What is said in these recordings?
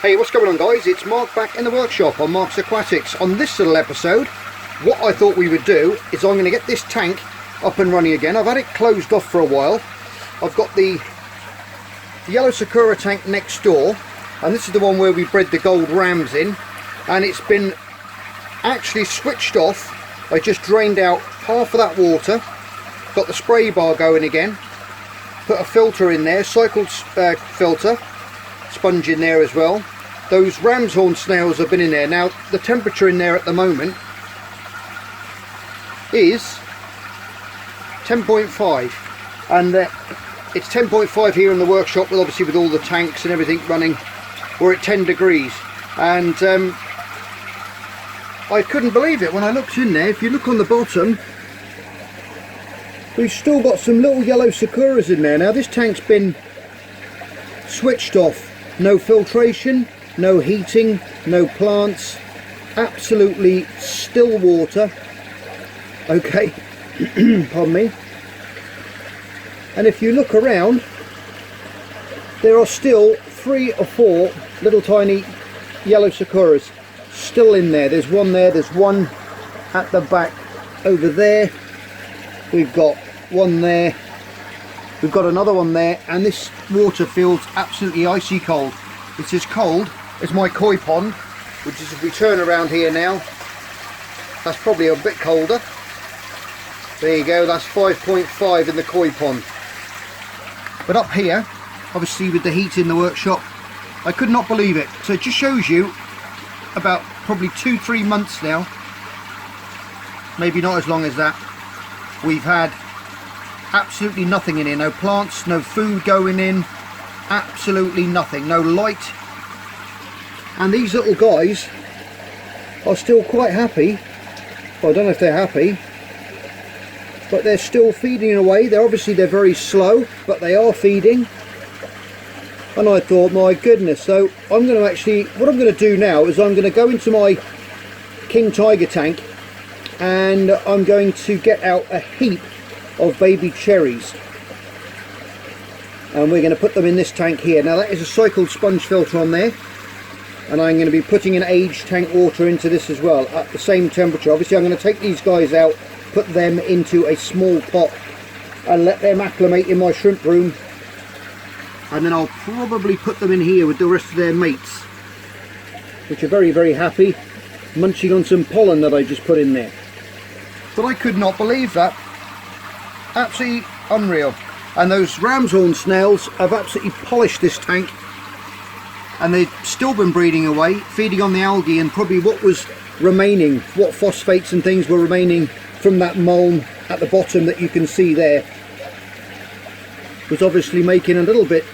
Hey, what's going on guys? It's Mark back in the workshop on Mark's Aquatics. On this little episode, what I thought we would do is I'm going to get this tank up and running again. I've had it closed off for a while. I've got the yellow Sakura tank next door, and this is the one where we bred the gold rams in, and it's been actually switched off. I just drained out half of that water, got the spray bar going again, put a filter in there, cycled filter, sponge in there as well. Those ram's horn snails have been in there. Now the temperature in there at the moment is 10.5, and it's 10.5 here in the workshop, with obviously with all the tanks and everything running. We're at 10 degrees, and I couldn't believe it when I looked in there. If you look on the bottom, we've still got some little yellow Sakuras in there. Now this tank's been switched off. No filtration, no heating, no plants, absolutely still water. Okay, pardon me. And if you look around, there are still 3 or 4 little tiny yellow Sakuras still in there. There's one there, there's one at the back over there, we've got one there, we've got another one there, and this water feels absolutely icy cold. It's as cold as my koi pond, which is, if we turn around here now, that's probably a bit colder. There you go, that's 5.5 in the koi pond. But up here, obviously with the heat in the workshop, I could not believe it. So it just shows you, about probably 2-3 months now, maybe not as long as that, we've had absolutely nothing in here. No plants, no food going in, absolutely nothing, no light. And these little guys are still quite happy. Well, I don't know if they're happy, but they're still feeding away. They're very slow, but they are feeding. And I thought, my goodness. So I'm going to actually, what I'm going to do now is I'm going to go into my King Tiger tank, and I'm going to get out a heap of baby cherries, and we're going to put them in this tank here. Now that is a cycled sponge filter on there, and I'm going to be putting an aged tank water into this as well at the same temperature. Obviously I'm going to take these guys out, put them into a small pot, and let them acclimate in my shrimp room, and then I'll probably put them in here with the rest of their mates, which are very happy, munching on some pollen that I just put in there. But I could not believe that. Absolutely unreal. And those ram's horn snails have absolutely polished this tank, and they've still been breeding away, feeding on the algae, and probably what was remaining, what phosphates and things were remaining from that mulm at the bottom that you can see there, was obviously making a little bit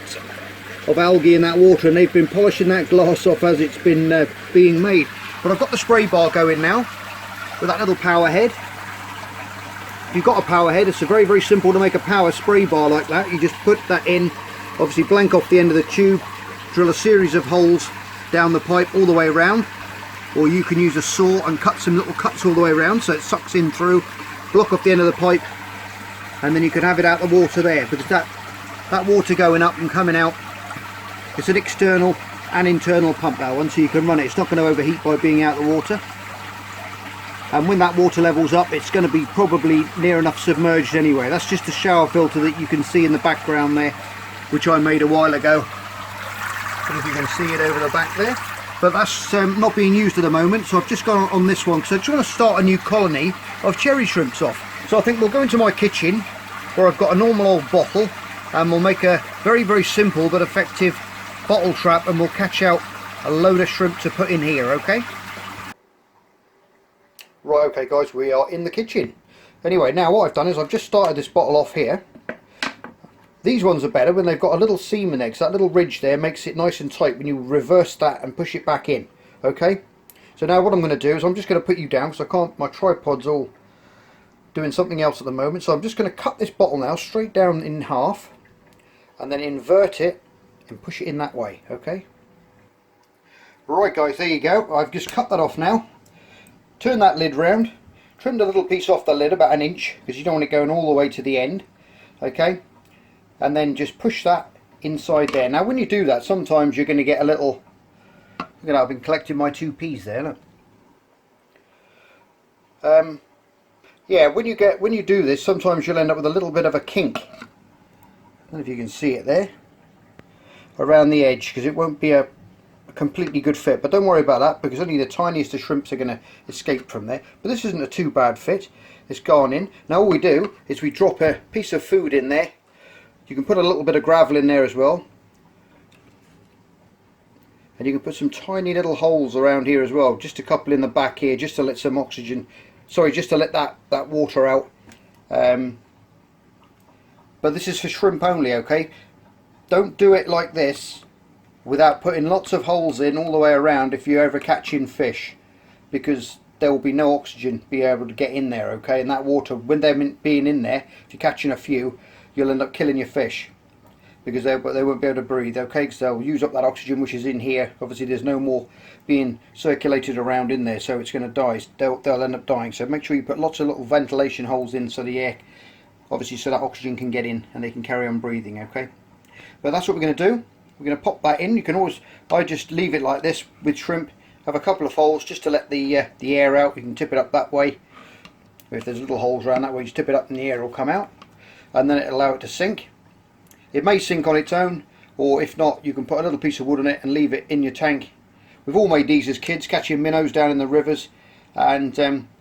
of algae in that water, and they've been polishing that glass off as it's been being made. But I've got the spray bar going now with that little power head. If you've got a power head, it's very simple to make a power spray bar like that. You just put that in, obviously blank off the end of the tube, drill a series of holes down the pipe all the way around, or you can use a saw and cut some little cuts all the way around so it sucks in through, block off the end of the pipe, and then you can have it out the water there, because that water going up and coming out, it's an external and internal pump, that one, so you can run it. It's not going to overheat by being out the water. And when that water levels up, it's going to be probably near enough submerged anyway. That's just a shower filter that you can see in the background there, which I made a while ago. I don't know if you can see it over the back there. But that's not being used at the moment, so I've just gone on this one because I just want to start a new colony of cherry shrimps off. So I think we'll go into my kitchen, where I've got a normal old bottle, and we'll make a very simple but effective bottle trap, and we'll catch out a load of shrimp to put in here, okay? Right, okay guys, we are in the kitchen. Anyway, now what I've done is I've just started this bottle off here. These ones are better when they've got a little seam in there, because that little ridge there makes it nice and tight when you reverse that and push it back in, okay? So now what I'm going to do is I'm just going to put you down, because I can't, my tripod's all doing something else at the moment. So I'm just going to cut this bottle now straight down in half, and then invert it and push it in that way, okay? Right guys, there you go. I've just cut that off now. Turn that lid round, trimmed a little piece off the lid, about 1 inch, because you don't want it going all the way to the end, okay? And then just push that inside there. Now when you do that, sometimes you're going to get a little Look at that, I've been collecting my 2p's there, look. Yeah, when you do this, sometimes you'll end up with a little bit of a kink. I don't know if you can see it there, around the edge, because it won't be a completely good fit. But don't worry about that, because only the tiniest of shrimps are going to escape from there. But this isn't a too bad fit. It's gone in. Now all we do is we drop a piece of food in there. You can put a little bit of gravel in there as well. And you can put some tiny little holes around here as well, just a couple in the back here, just to let some oxygen, sorry, just to let that water out. But this is for shrimp only, okay? Don't do it like this without putting lots of holes in all the way around if you're ever catching fish, because there will be no oxygen be able to get in there, okay? And that water, when they're being in there, if you're catching a few, you'll end up killing your fish, because they won't be able to breathe, okay? Because they'll use up that oxygen which is in here. Obviously there's no more being circulated around in there, so it's going to die. They'll end up dying. So make sure you put lots of little ventilation holes in, so the air, obviously, so that oxygen can get in and they can carry on breathing, okay? But that's what we're going to do. We're going to pop that in. You can always, I just leave it like this with shrimp, have a couple of holes just to let the air out. You can tip it up that way. If there's little holes around that way, just tip it up and the air will come out, and then it'll allow it to sink. It may sink on its own, or if not, you can put a little piece of wood on it and leave it in your tank. We've all made these as kids, catching minnows down in the rivers, and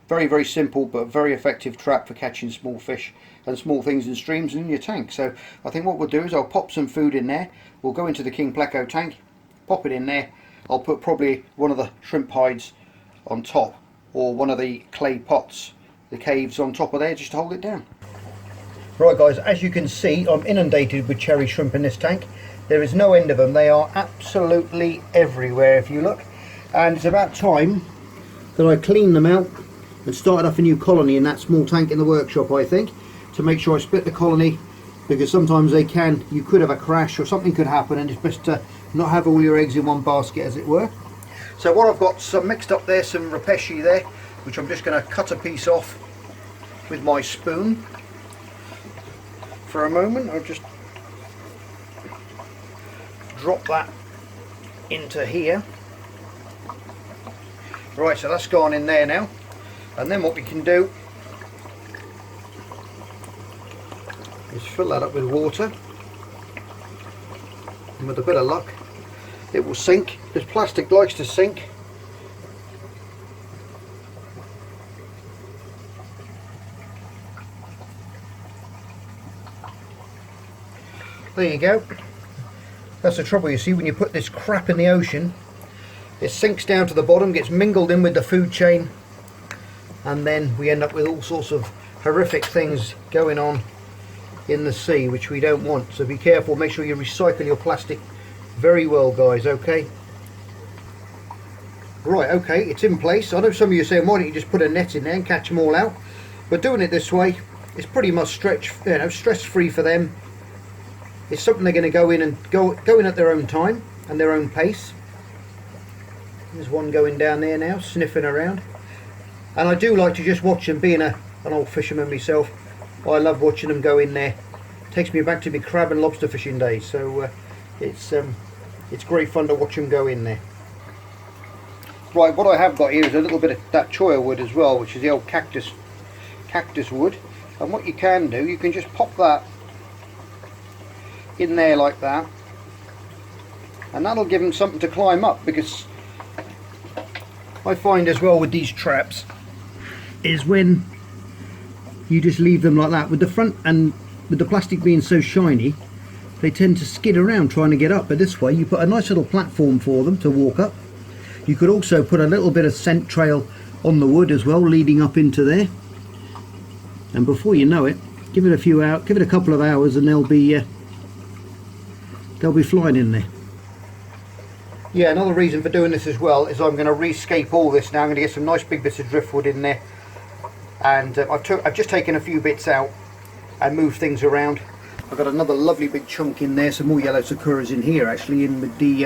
very, very simple but very effective trap for catching small fish and small things in streams and in your tank. So I think what we'll do is I'll pop some food in there. We'll go into the King Pleco tank, pop it in there. I'll put probably one of the shrimp hides on top, or one of the clay pots, the caves on top of there, just to hold it down. Right guys, as you can see, I'm inundated with cherry shrimp in this tank. There is no end of them. They are absolutely everywhere if you look, and it's about time that I clean them out and started off a new colony in that small tank in the workshop, I think, to make sure I split the colony, because sometimes you could have a crash or something could happen, and it's best to not have all your eggs in one basket, as it were. So what I've got, some mixed up there, some rapeshi there, which I'm just going to cut a piece off with my spoon. For a moment, I'll just drop that into here. Right, so that's gone in there now, and then what we can do is fill that up with water, and with a bit of luck it will sink, because plastic likes to sink. There you go. That's the trouble, you see, when you put this crap in the ocean, it sinks down to the bottom, gets mingled in with the food chain, and then we end up with all sorts of horrific things going on in the sea, which we don't want. So be careful, make sure you recycle your plastic very well, guys, okay? Right, okay, it's in place. I know some of you are saying, why don't you just put a net in there and catch them all out? But doing it this way, it's pretty much stress-free for them. It's something they're going to go in and go in at their own time and their own pace. There's one going down there now, sniffing around. And I do like to just watch them, being an old fisherman myself. I love watching them go in there. It takes me back to my crab and lobster fishing days. So it's great fun to watch them go in there. Right, what I have got here is a little bit of that choya wood as well, which is the old cactus wood. And what you can do, you can just pop that in there like that, and that'll give them something to climb up, because I find as well with these traps is when you just leave them like that, with the front and with the plastic being so shiny, they tend to skid around trying to get up. But this way you put a nice little platform for them to walk up. You could also put a little bit of scent trail on the wood as well, leading up into there, and before you know it, give it a couple of hours and they'll be flying in there. Yeah, another reason for doing this as well is I'm going to rescape all this now. I'm going to get some nice big bits of driftwood in there, and I've just taken a few bits out and moved things around. I've got another lovely big chunk in there, some more yellow sakuras in here actually, in with the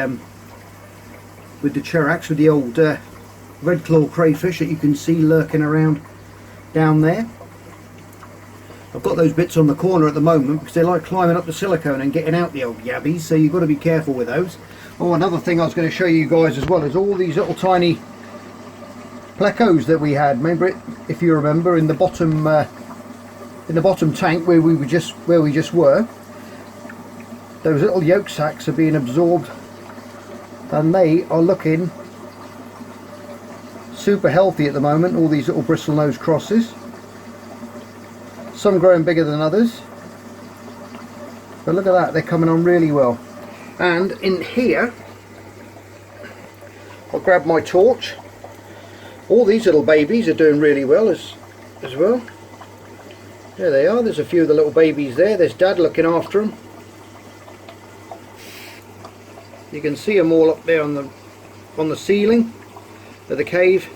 cherax, with the old red claw crayfish that you can see lurking around down there. I've got those bits on the corner at the moment because they like climbing up the silicone and getting out, the old yabbies, so you've got to be careful with those. Oh, another thing I was going to show you guys as well is all these little tiny plecos that we had. Remember it, if you remember, in the bottom tank where we just were. Those little yolk sacs are being absorbed, and they are looking super healthy at the moment. All these little bristlenose crosses, some growing bigger than others, but look at that, they're coming on really well. And in here, I'll grab my torch. All these little babies are doing really well as well. There they are. There's a few of the little babies there. There's Dad looking after them. You can see them all up there on the ceiling of the cave,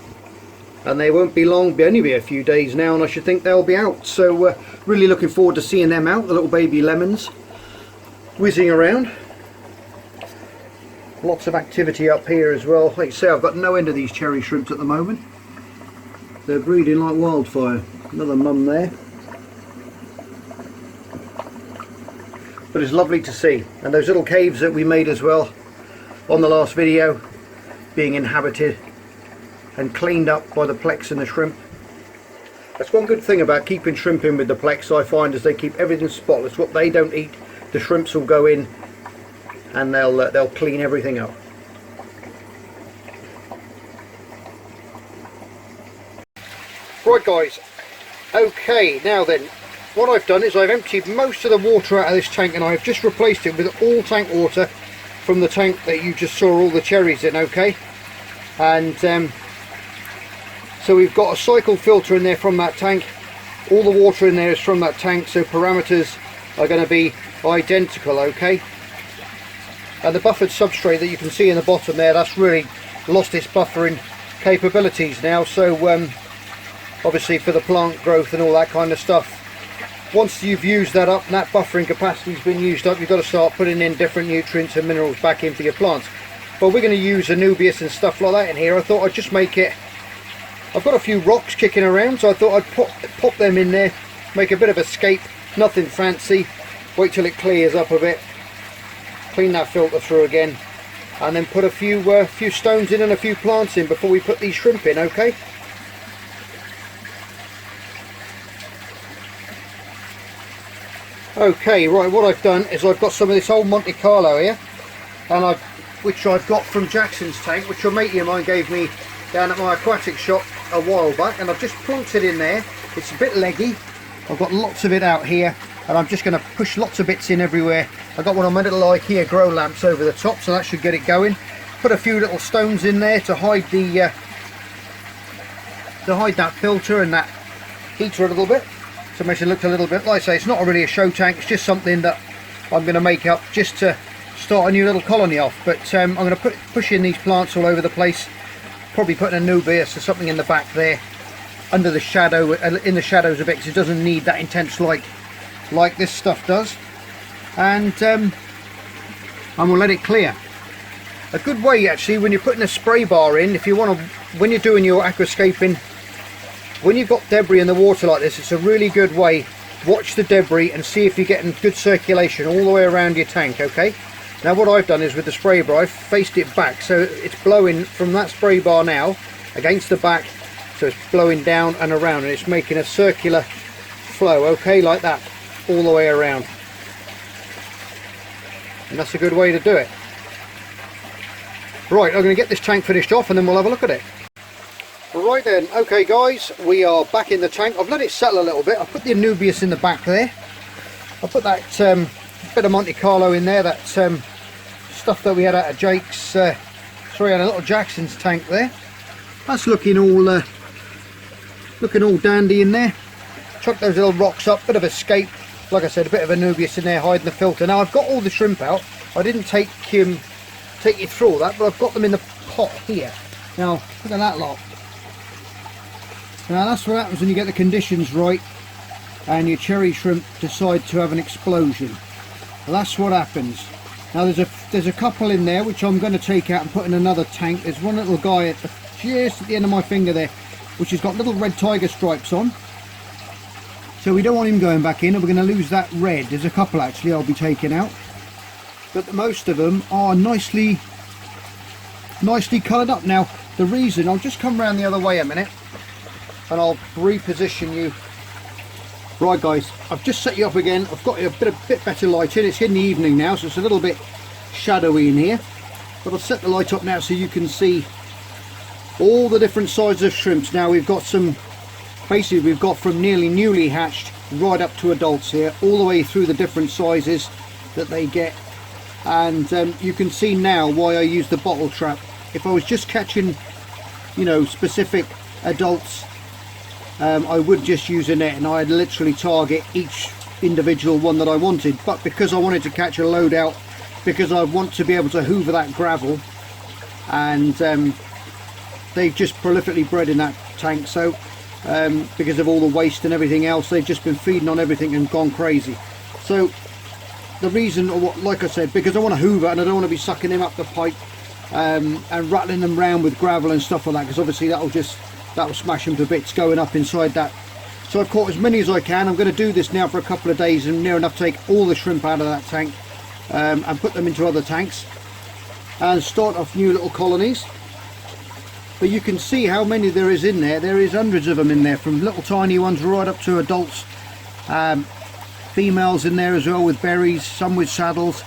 and they won't be long. Only be a few days now, and I should think they'll be out. So really looking forward to seeing them out. The little baby lemons whizzing around. Lots of activity up here as well. Like you say, I've got no end of these cherry shrimps at the moment. They're breeding like wildfire. Another mum there. But it's lovely to see. And those little caves that we made as well on the last video, being inhabited and cleaned up by the plex and the shrimp. That's one good thing about keeping shrimp in with the plex, I find, is they keep everything spotless. What they don't eat, the shrimps will go in and they'll clean everything up. Right guys, okay, now then, what I've done is I've emptied most of the water out of this tank, and I've just replaced it with all tank water from the tank that you just saw all the cherries in, okay? And so we've got a cycle filter in there from that tank. All the water in there is from that tank, so parameters are going to be identical, okay? And the buffered substrate that you can see in the bottom there, that's really lost its buffering capabilities now. So obviously for the plant growth and all that kind of stuff, once you've used that up and that buffering capacity has been used up, you've got to start putting in different nutrients and minerals back in for your plants. But we're going to use Anubias and stuff like that in here. I thought I'd just make it, I've got a few rocks kicking around, so I thought I'd pop them in there, make a bit of a scape, nothing fancy, wait till it clears up a bit, clean that filter through again, and then put a few stones in and a few plants in before we put these shrimp in, okay? Okay, right, what I've done is I've got some of this old Monte Carlo here, and which I've got from Jackson's tank, which a matey of mine gave me down at my aquatic shop a while back, and I've just plonked it in there. It's a bit leggy. I've got lots of it out here, and I'm just going to push lots of bits in everywhere. I've got one of my little IKEA grow lamps over the top, so that should get it going. Put a few little stones in there to hide the that filter and that heater a little bit, to make it look a little bit, like I say, it's not really a show tank, it's just something that I'm going to make up just to start a new little colony off. But I'm going to push in these plants all over the place, probably putting a Anubias or something in the back there, under the shadow, in the shadows a bit, because it doesn't need that intense light like this stuff does. And we'll let it clear. A good way actually, when you're putting a spray bar in, if you want to, when you're doing your aquascaping, when you've got debris in the water like this, it's a really good way. Watch the debris and see if you're getting good circulation all the way around your tank, okay? Now what I've done is with the spray bar, I've faced it back, so it's blowing from that spray bar now against the back, so it's blowing down and around, and it's making a circular flow, okay, like that, all the way around. And that's a good way to do it. Right, I'm going to get this tank finished off and then we'll have a look at it. Right then, okay guys, we are back in the tank. I've let it settle a little bit. I've put the Anubias in the back there. I put that bit of Monte Carlo in there, that stuff that we had out of Jake's, out of little Jackson's tank there. That's looking all dandy in there. Chuck those little rocks up, bit of escape. Like I said, a bit of Anubias in there hiding the filter. Now I've got all the shrimp out. I didn't take you through all that, but I've got them in the pot here. Now look at that lot. Now that's what happens when you get the conditions right and your cherry shrimp decide to have an explosion. Well, that's what happens. Now there's a couple in there which I'm going to take out and put in another tank. There's one little guy just at the end of my finger there, which has got little red tiger stripes on. So we don't want him going back in, and we're going to lose that red. There's a couple actually I'll be taking out. but most of them are nicely coloured up. Now the reason, I'll just come around the other way a minute and I'll reposition you. Right guys, I've just set you up again. I've got a bit better light in. It's in the evening now, so it's a little bit shadowy in here, but I've set the light up now so you can see all the different sizes of shrimps. Now we've got some, basically we've got from nearly newly hatched right up to adults here, all the way through the different sizes that they get. And you can see now why I use the bottle trap. If I was just catching, you know, specific adults, I would just use a net and I'd literally target each individual one that I wanted. But because I wanted to catch a load out, because I want to be able to hoover that gravel, and they've just prolifically bred in that tank, so because of all the waste and everything else, they've just been feeding on everything and gone crazy. So the reason, like I said, because I want to hoover and I don't want to be sucking them up the pipe and rattling them around with gravel and stuff like that, because obviously that'll smash them to bits going up inside that. So I've caught as many as I can. I'm going to do this now for a couple of days and near enough take all the shrimp out of that tank and put them into other tanks and start off new little colonies. But you can see how many there is in there. There is hundreds of them in there, from little tiny ones right up to adults. Females in there as well with berries, some with saddles.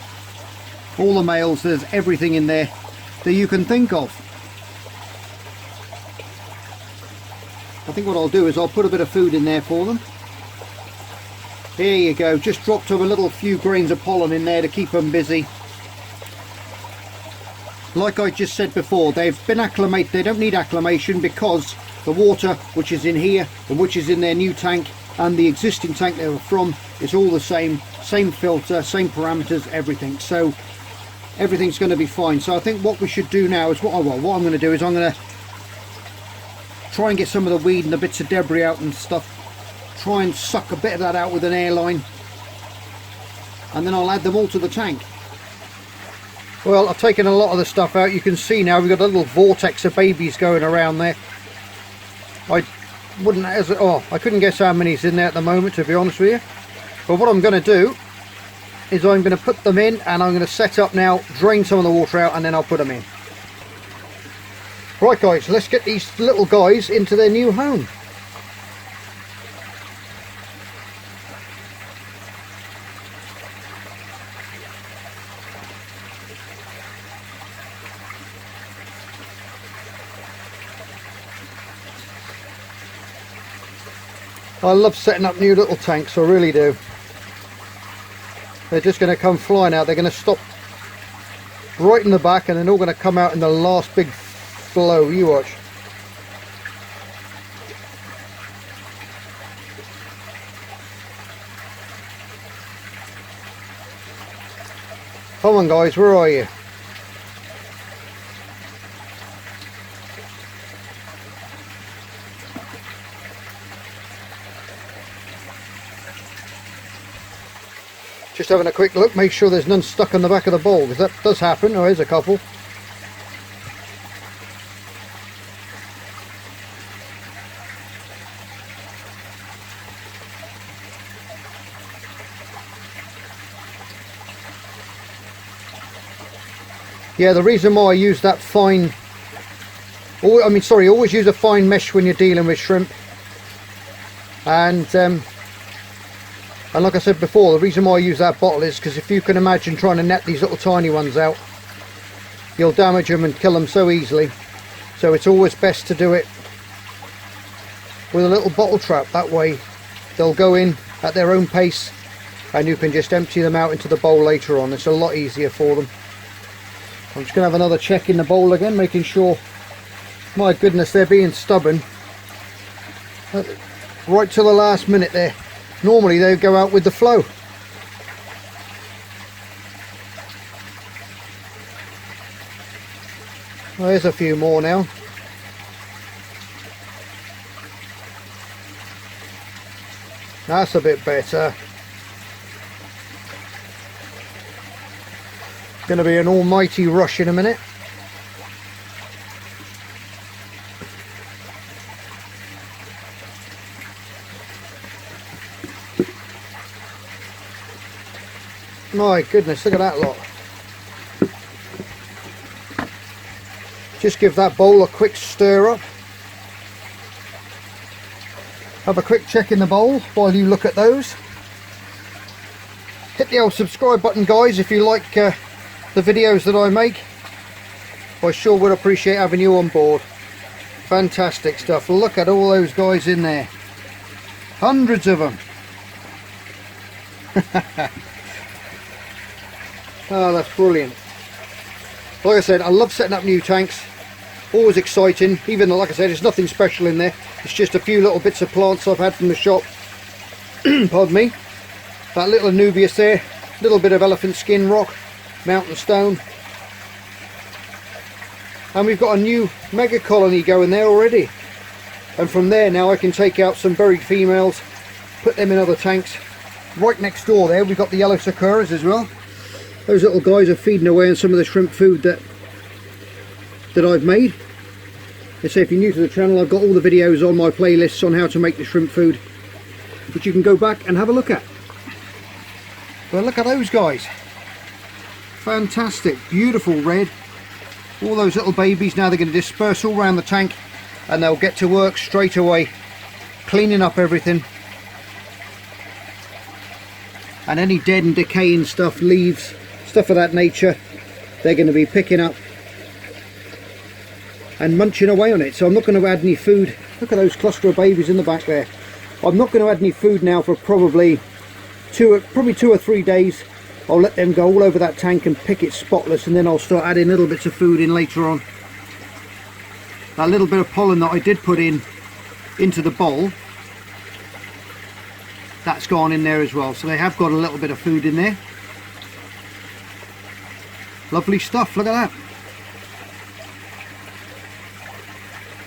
All the males, there's everything in there that you can think of. I think what I'll do is I'll put a bit of food in there for them. Here you go, just dropped them a little few grains of pollen in there to keep them busy. Like I just said before, they've been acclimated. They don't need acclimation because the water which is in here and which is in their new tank and the existing tank they were from is all the same filter, same parameters, everything. So everything's going to be fine. So I think what we should do now is what I'm going to do is I'm going to try and get some of the weed and the bits of debris out and stuff. Try and suck a bit of that out with an airline, and then I'll add them all to the tank. Well, I've taken a lot of the stuff out. You can see now we've got a little vortex of babies going around there. I couldn't guess how many's in there at the moment, to be honest with you. But what I'm going to do is I'm going to put them in and I'm going to set up now, drain some of the water out, and then I'll put them in. Right guys, let's get these little guys into their new home. I love setting up new little tanks, I really do. They're just going to come flying out. They're going to stop right in the back and they're all going to come out in the last big flow. You watch. Come on guys, where are you? Just having a quick look, make sure there's none stuck on the back of the bowl, because that does happen. Oh, here's a couple. Yeah, the reason why I use that fine, always use a fine mesh when you're dealing with shrimp. And like I said before, the reason why I use that bottle is because if you can imagine trying to net these little tiny ones out, you'll damage them and kill them so easily. So it's always best to do it with a little bottle trap. That way they'll go in at their own pace and you can just empty them out into the bowl later on. It's a lot easier for them. I'm just going to have another check in the bowl again, making sure. My goodness, they're being stubborn right till the last minute there. Normally they go out with the flow. Well, there's a few more now. That's a bit better. Going to be an almighty rush in a minute. My goodness, look at that lot. Just give that bowl a quick stir up. Have a quick check in the bowl while you look at those. Hit the old subscribe button, guys, if you like the videos that I make. I sure would appreciate having you on board. Fantastic stuff. Look at all those guys in there. Hundreds of them. Oh, that's brilliant. Like I said, I love setting up new tanks. Always exciting, even though, like I said, there's nothing special in there. It's just a few little bits of plants I've had from the shop. Pardon me. That little Anubias there, little bit of elephant skin rock, mountain stone. And we've got a new mega colony going there already. And from there now I can take out some buried females, put them in other tanks. Right next door there we've got the yellow sakuras as well. Those little guys are feeding away on some of the shrimp food that I've made. They say if you're new to the channel, I've got all the videos on my playlists on how to make the shrimp food, which you can go back and have a look at. But look at those guys. Fantastic, beautiful red. All those little babies, now they're going to disperse all around the tank and they'll get to work straight away cleaning up everything. And any dead and decaying stuff, leaves, stuff of that nature, they're going to be picking up and munching away on it. So I'm not going to add any food. Look at those cluster of babies in the back there. I'm not going to add any food now for probably 2 or 3 days. I'll let them go all over that tank and pick it spotless, and then I'll start adding little bits of food in later on. That little bit of pollen that I did put into the bowl, that's gone in there as well, so they have got a little bit of food in there. Lovely stuff, look at that.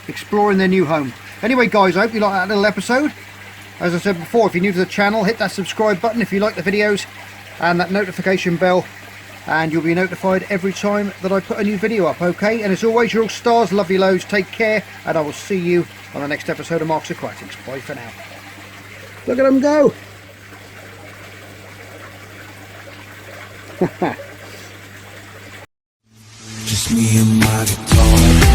Exploring their new home. Anyway guys, I hope you like that little episode. As I said before, if you're new to the channel, hit that subscribe button if you like the videos, and that notification bell, and you'll be notified every time that I put a new video up, okay? And as always, you're all stars, love you loads, take care, and I will see you on the next episode of Mark's Aquatics. Bye for now. Look at them go! Just me and my guitar.